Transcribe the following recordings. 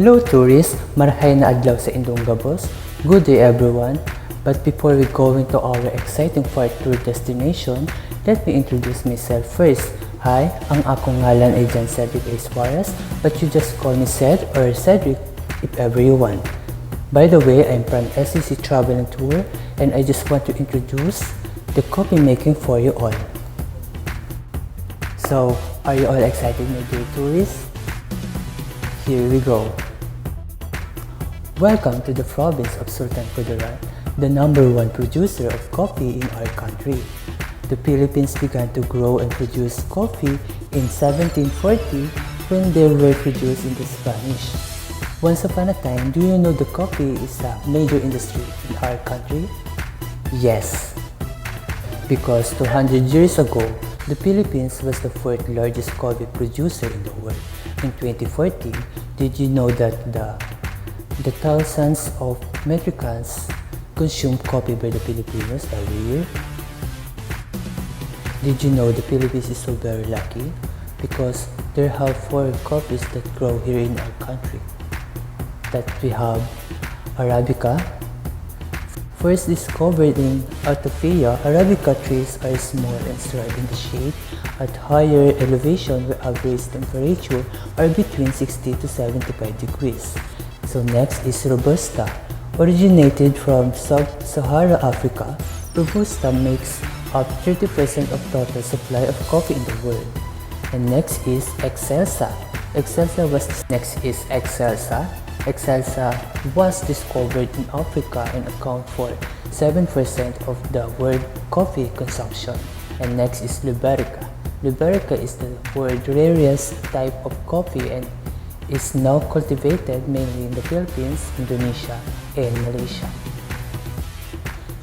Hello tourists, marahay na adlaw sa indong gabos. Good day everyone. But before we go into our exciting part tour destination, let me introduce myself first. Hi, ang akong ngalan ay Jan Cedric A. Suarez, but you just call me Ced or Cedric if ever you want. By the way, I'm from SEC Travel and Tour, and I just want to introduce the coffee making for you all. So, are you all excited, my dear tourists? Here we go. Welcome to the province of Sultan Kudarat, the #1 producer of coffee in our country. The Philippines began to grow and produce coffee in 1740 when they were produced in the Spanish. Once upon a time, do you know the coffee is a major industry in our country? Yes, because 200 years ago, the Philippines was the fourth largest coffee producer in the world. In 2040, did you know that the thousands of metric tons consumed coffee by the Filipinos every year? Did you know the Philippines is so very lucky because there are 4 coffees that grow here in our country. That we have Arabica. First discovered in Altafia, Arabica trees are small and thrive in the shade at higher elevation where average temperature are between 60 to 75 degrees. So next is Robusta. Originated from Sub-Sahara Africa, Robusta makes up 30% of total supply of coffee in the world. And next is Excelsa. Excelsa was discovered in Africa and account for 7% of the world coffee consumption. And next is Liberica. Liberica is the world's rarest type of coffee and is now cultivated mainly in the Philippines, Indonesia, and Malaysia.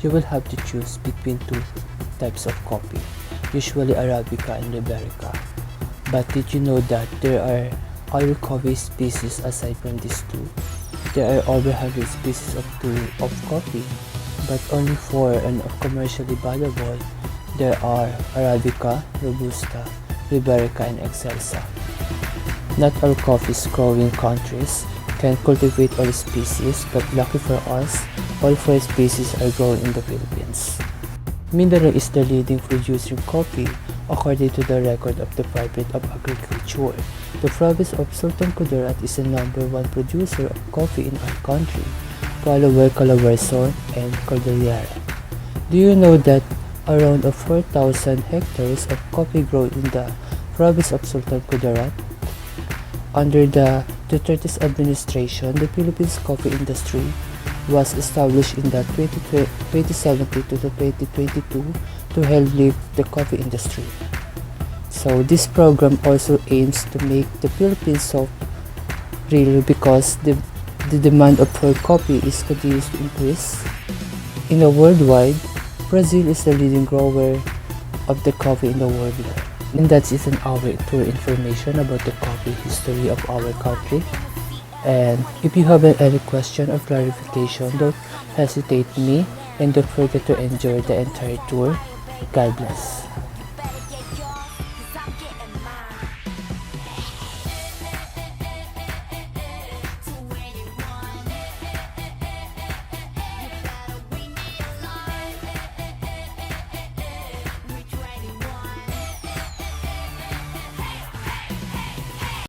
You will have to choose between 2 types of coffee, usually Arabica and Liberica. But did you know that there are other coffee species aside from these 2? There are over 100 species of coffee, but only 4 are commercially valuable. There are Arabica, Robusta, Liberica, and Excelsa. Not all coffees growing countries can cultivate all species, but lucky for us, all 4 species are grown in the Philippines. Mindanao is the leading producer of coffee according to the record of the Department of Agriculture. The province of Sultan Kudarat is the #1 producer of coffee in our country, followed by Calabarzon and Cordillera. Do you know that around 4,000 hectares of coffee grown in the province of Sultan Kudarat? Under the Duterte's administration, the Philippines coffee industry was established in the 2017 to 2022 to help lift the coffee industry. So this program also aims to make the Philippines soft-real because the demand for coffee is continues to increase. In the worldwide, Brazil is the leading grower of the coffee in the world. And that is an hour tour information about the coffee history of our country. And if you have any question or clarification, don't hesitate me and don't forget to enjoy the entire tour. God bless.